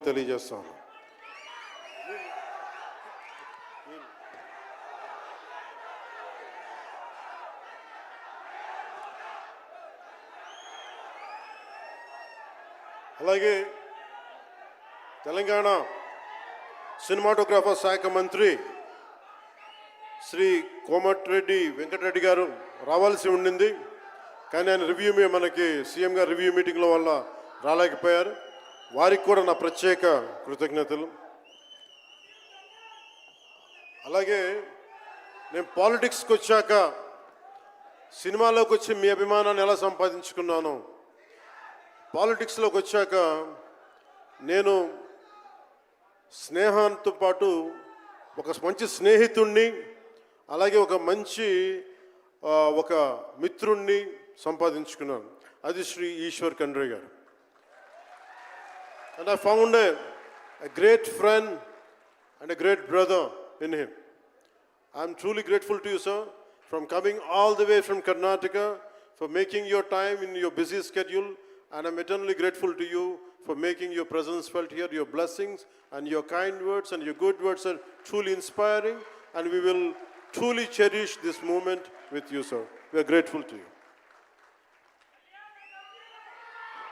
తెలియజేస్తాను. అలాగే తెలంగాణ సినిమాటోగ్రాఫర్ శాఖ మంత్రి శ్రీ కోమటిరెడ్డి వెంకటరెడ్డి గారు రావాల్సి ఉండింది, కానీ ఆయన మనకి సీఎం గారు రివ్యూ మీటింగ్ల వల్ల రాలేకపోయారు. వారికి కూడా నా ప్రత్యేక కృతజ్ఞతలు. అలాగే నేను పాలిటిక్స్కి వచ్చాక సినిమాలోకి వచ్చి మీ అభిమానాన్ని ఎలా సంపాదించుకున్నాను, పాలిటిక్స్లోకి వచ్చాక నేను స్నేహంతో పాటు ఒక మంచి స్నేహితుణ్ణి, అలాగే ఒక మంచి ఒక మిత్రుణ్ణి సంపాదించుకున్నాను. అది శ్రీ ఈశ్వర్ ఖండ్రే గారు. And I found a great friend and a great brother in him. I am truly grateful to you, sir, from coming all the way from Karnataka, for making your time in your busy schedule, and I'm eternally grateful to you for making your presence felt here. Your blessings and your kind words and your good words are truly inspiring, and we will truly cherish this moment with you, sir. We are grateful to you.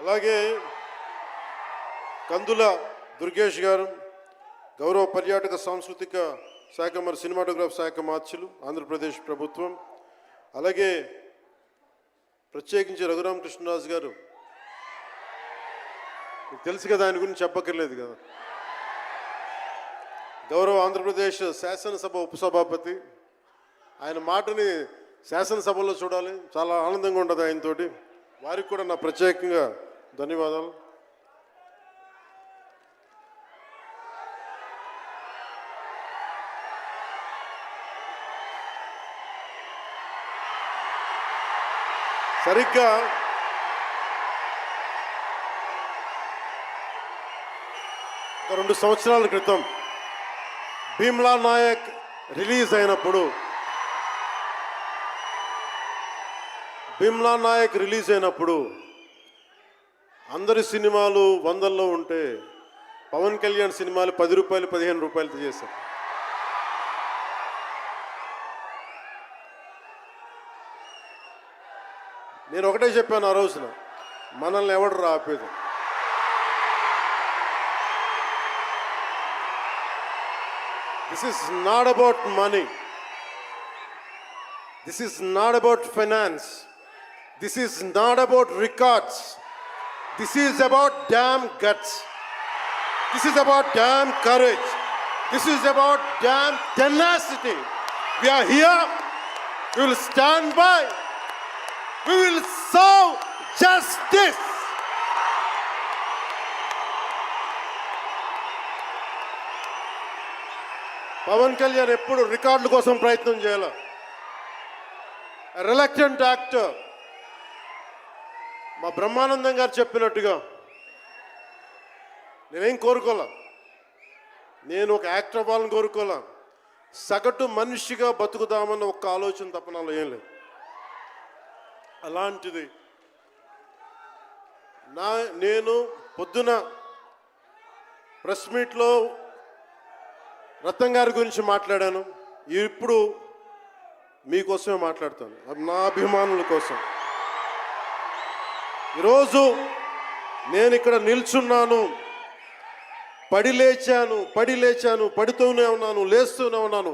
అలాగే కందుల దుర్గేష్ గారు, గౌరవ పర్యాటక సాంస్కృతిక శాఖ మరి cinematograph శాఖ మార్చులు ఆంధ్రప్రదేశ్ ప్రభుత్వం. అలాగే ప్రత్యేకించి రఘురామకృష్ణరాజు గారు, మీకు తెలుసు కదా, ఆయన గురించి చెప్పక్కర్లేదు కదా, గౌరవ ఆంధ్రప్రదేశ్ శాసనసభ ఉపసభాపతి. ఆయన మాటని శాసనసభలో చూడాలి, చాలా ఆనందంగా ఉంటుంది ఆయనతోటి. వారికి కూడా నా ప్రత్యేకంగా ధన్యవాదాలు. సరిగ్గా ఒక 2 సంవత్సరాల క్రితం భీమ్లా నాయక్ రిలీజ్ అయినప్పుడు అందరి సినిమాలు 100లో ఉంటే పవన్ కళ్యాణ్ సినిమాలు 10 రూపాయలు 15 రూపాయలతో చేశారు. నేను ఒకటే చెప్పాను ఆ రోజున, మనల్ని ఎవడు రాపేది. This is not about money. This is not about finance. This is not about records. This is about damn guts. This is about damn courage. This is about damn tenacity. We are here. We will stand by. We will serve justice. Pawan Kalyan ఎప్పుడు రికార్డుల కోసం ప్రయత్నం చేయాల. Reluctant actor. మా బ్రహ్మానందం గారు చెప్పినట్టుగా నేనేం కోరుకోలే, నేను ఒక యాక్టర్ అవ్వాలని కోరుకోలే, సగటు మనిషిగా బతుకుదామన్న ఒక్క ఆలోచన తప్ప నాలో ఏం లేదు. అలాంటిది నేను పొద్దున ప్రెస్ మీట్లో రత్నం గారి గురించి మాట్లాడాను, ఇప్పుడు మీకోసమే మాట్లాడతాను, నా అభిమానుల కోసం. ఈరోజు నేను ఇక్కడ నిల్చున్నాను, పడి లేచాను, పడుతూనే ఉన్నాను, లేస్తూనే ఉన్నాను.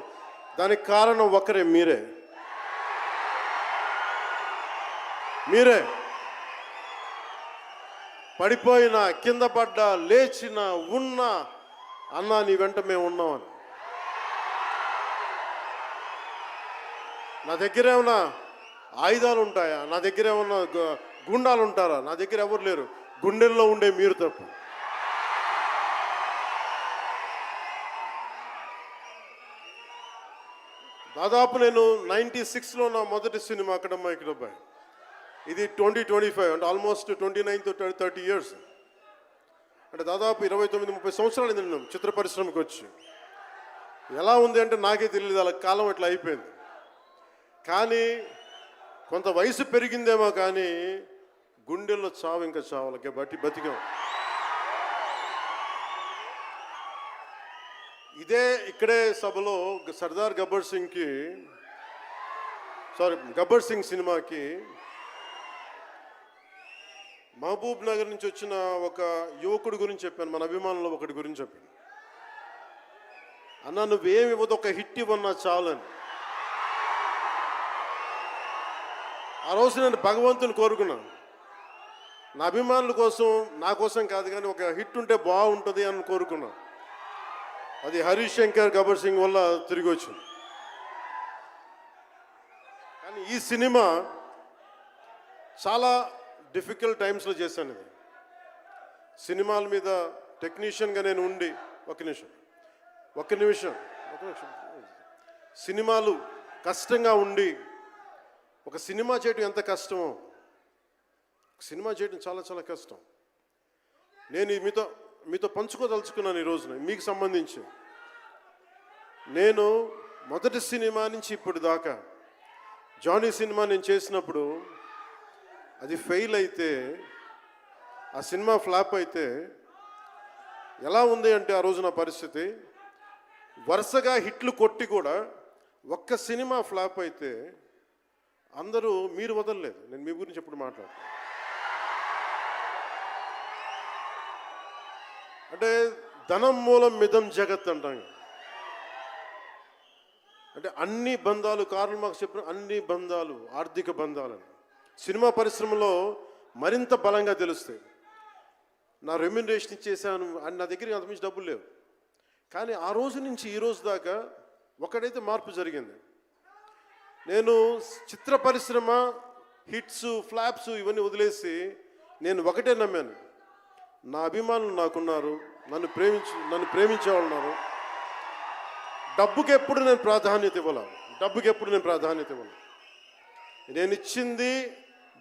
దానికి కారణం ఒకరే, మీరే. పడిపోయినా, కింద పడ్డా, లేచినా, ఉన్నా, అన్నా నీ వెంట మేము ఉన్నామని. నా దగ్గర ఏమన్నా ఆయుధాలు ఉంటాయా? నా దగ్గర ఏమన్నా గుండాలు ఉంటారా? నా దగ్గర ఎవరు లేరు, గుండెల్లో ఉండే మీరు తప్ప. దాదాపు నేను 96లో నా మొదటి సినిమా అక్కడమ్మ ఇక్కడబ్బాయి. ఇది 2025 అంటే ఆల్మోస్ట్ 29 to 30 years. అంటే దాదాపు 29-30 సంవత్సరాలు నేను చిత్ర పరిశ్రమకు వచ్చి. ఎలా ఉంది అంటే నాకే తెలియదు, అలా కాలం ఇట్లా అయిపోయింది. కానీ కొంత వయసు పెరిగిందేమో, కానీ గుండెల్లో చావు ఇంకా చావాలి, బతికాం. ఇక్కడే సభలో సర్దార్ గబ్బర్ సింగ్ సినిమాకి మహబూబ్ నగర్ నుంచి వచ్చిన ఒక యువకుడి గురించి చెప్పాను, మన అభిమానులు ఒకటి గురించి చెప్పాను. అన్న నువ్వేమి ఇవ్వదు, ఒక హిట్ ఇవ్వన్నా చాలని. ఆ రోజు నేను భగవంతుని కోరుకున్నాను, నా అభిమానుల కోసం, నా కోసం కాదు కానీ ఒక హిట్ ఉంటే బాగుంటుంది అని కోరుకున్నాను. అది హరీష్ శంకర్ గబ్బర్ సింగ్ వల్ల తిరిగి వచ్చింది. కానీ ఈ సినిమా చాలా డిఫికల్ట్ టైమ్స్లో చేశాను. ఇది సినిమాల మీద టెక్నీషియన్గా నేను ఉండి ఒక నిమిషం సినిమాలు కష్టంగా ఉండి, ఒక సినిమా చేయడం ఎంత కష్టమో, సినిమా చేయడం చాలా చాలా కష్టం. నేను మీతో పంచుకోదలుచుకున్నాను ఈ రోజున. మీకు సంబంధించి నేను మొదటి సినిమా నుంచి ఇప్పుడు దాకా జానీ సినిమా నేను చేసినప్పుడు అది ఫెయిల్ అయితే, ఆ సినిమా ఫ్లాప్ అయితే ఎలా ఉంది అంటే ఆ రోజు నా పరిస్థితి, వరుసగా హిట్లు కొట్టి కూడా ఒక్క సినిమా ఫ్లాప్ అయితే అందరూ మీరు వదలలేదు. నేను మీ గురించి ఎప్పుడు మాట్లాడతాను అంటే ధనం మూలం మిదం జగత్ అంటాం. అంటే అన్ని బంధాలు, కార్ల్ మార్క్స్ చెప్పిన అన్ని బంధాలు ఆర్థిక బంధాలని సినిమా పరిశ్రమలో మరింత బలంగా తెలుస్తాయి. నా రెమ్యునరేషన్ ఇచ్చేసాను అని నా దగ్గర అంతమించి డబ్బులు లేవు. కానీ ఆ రోజు నుంచి ఈ రోజు దాకా ఒకటైతే మార్పు జరిగింది. నేను చిత్ర పరిశ్రమ హిట్స్ ఫ్లాప్స్ ఇవన్నీ వదిలేసి నేను ఒకటే నమ్మాను, నా అభిమానులు నాకున్నారు, నన్ను ప్రేమించే వాళ్ళు ఉన్నారు. డబ్బుకి ఎప్పుడు నేను ప్రాధాన్యత ఇవ్వను. నేను ఇచ్చింది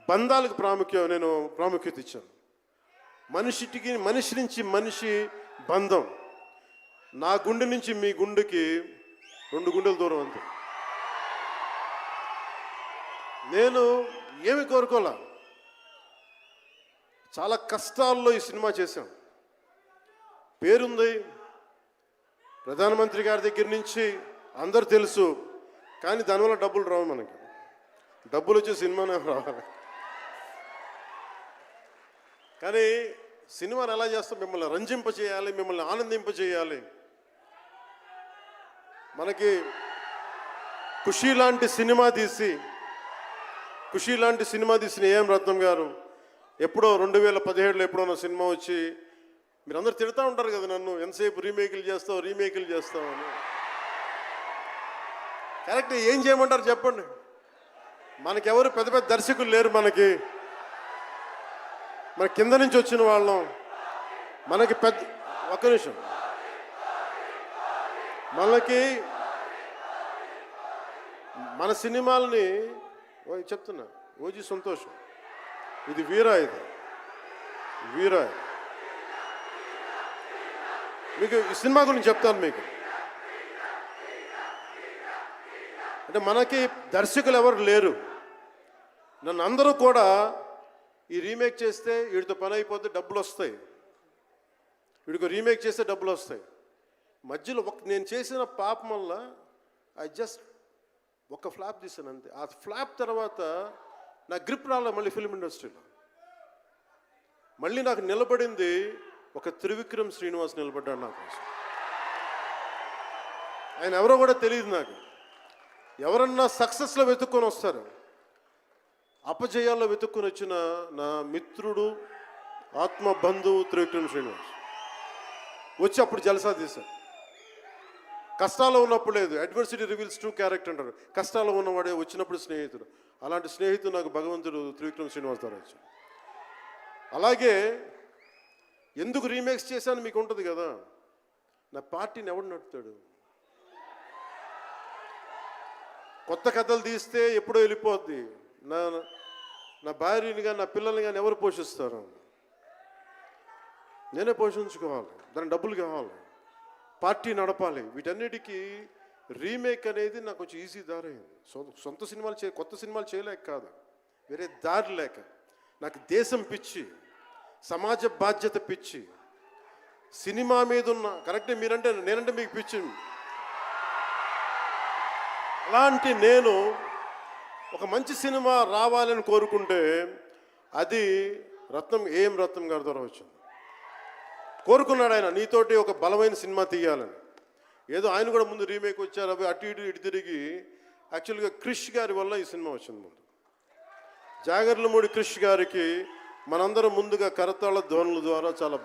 బంధాలకు ప్రాముఖ్యత ఇచ్చాను. మనిషి నుంచి మనిషి బంధం. నా గుండె నుంచి మీ గుండెకి 2 గుండెల దూరం అంతే. నేను ఏమి కోరుకోలే, చాలా కష్టాల్లో ఈ సినిమా చేశాం. పేరుంది, ప్రధానమంత్రి గారి దగ్గర నుంచి అందరూ తెలుసు. కానీ దానివల్ల డబ్బులు రావు. మనకి డబ్బులు వచ్చే సినిమానే రావాలి. కానీ సినిమాని ఎలా చేస్తాం, మిమ్మల్ని రంజింపజేయాలి, మిమ్మల్ని ఆనందింపజేయాలి. మనకి ఖుషీ లాంటి సినిమా తీసిన ఏఎం రత్నం గారు ఎప్పుడో 2017లో ఎప్పుడో నా సినిమా వచ్చి, మీరందరూ తిడతా ఉంటారు కదా నన్ను, ఎంతసేపు రీమేకులు చేస్తావు అని. కరెక్ట్, ఏం చేయమంటారు చెప్పండి. మనకెవరు పెద్ద పెద్ద దర్శకులు లేరు. మన కింద నుంచి వచ్చిన వాళ్ళం. మనకి ఒక్క నిమిషం, మన సినిమాలని చెప్తున్నా, ఓజీ సంతోషం, ఇది వీరా. మీకు ఈ సినిమా గురించి చెప్తాను మీకు. అంటే మనకి దర్శకులు ఎవరు లేరు. నన్ను అందరూ కూడా ఈ రీమేక్ చేస్తే వీడితో పని అయిపోతే డబ్బులు వస్తాయి, వీడికి రీమేక్ చేస్తే డబ్బులు వస్తాయి. మధ్యలో నేను చేసిన పాపం వల్ల ఒక ఫ్లాప్ తీసాను అంతే. ఆ ఫ్లాప్ తర్వాత నా గ్రిప్ రాలే మళ్ళీ ఫిల్మ్ ఇండస్ట్రీలో. మళ్ళీ నాకు నిలబడింది ఒక త్రివిక్రమ్ శ్రీనివాస్ నిలబడ్డాడు నా కోసం. ఆయన ఎవరో కూడా తెలియదు నాకు. ఎవరన్నా సక్సెస్లో వెతుక్కొని వస్తారు, అపజయాల్లో వెతుక్కొని వచ్చిన నా మిత్రుడు, ఆత్మ బంధువు త్రివిక్రమ్ శ్రీనివాస్ వచ్చి అప్పుడు జలసా తీశారు. కష్టాల్లో ఉన్నప్పుడు లేదు, అడ్వర్సిటీ రివీల్స్ ట్రూ క్యారెక్టర్ అంటారు. కష్టాల్లో ఉన్నవాడే వచ్చినప్పుడు స్నేహితుడు. అలాంటి స్నేహితుడు నాకు భగవంతుడు త్రివిక్రమ్ శ్రీనివాస్ ద్వారా వచ్చాడు. అలాగే ఎందుకు రీమేక్స్ చేశాను మీకు ఉంటుంది కదా. నా పార్టీని ఎవడు నడుపుతాడు? కొత్త కథలు తీస్తే ఎప్పుడో వెళ్ళిపోద్ది. నా భార్యని కానీ నా పిల్లల్ని కానీ ఎవరు పోషిస్తారు? నేనే పోషించుకోవాలి, దానికి డబ్బులు కావాలి, పార్టీ నడపాలి. వీటన్నిటికీ రీమేక్ అనేది నాకు కొంచెం ఈజీ దారి అయింది. సొంత సినిమాలు కొత్త సినిమాలు చేయలేక కాదు, వేరే దారి లేక. నాకు దేశం పిచ్చి, సమాజ బాధ్యత పిచ్చి. సినిమా మీద ఉన్న కరెక్టే, మీరంటే నేనంటే మీకు పిచ్చి. అలాంటి నేను ఒక మంచి సినిమా రావాలని కోరుకుంటే అది రత్నం గారి ద్వారా వచ్చింది. కోరుకున్నాడు ఆయన, నీతోటి ఒక బలమైన సినిమా తీయాలని. ఏదో ఆయన కూడా ముందు రీమేక్ వచ్చారు, అవి అటు ఇటు తిరిగి యాక్చువల్గా క్రిష్ గారి వల్ల ఈ సినిమా వచ్చింది. ముందు జాగర్లమూడి క్రిష్ గారికి మనందరం ముందుగా కరతాళ ధ్వనుల ద్వారా చాలా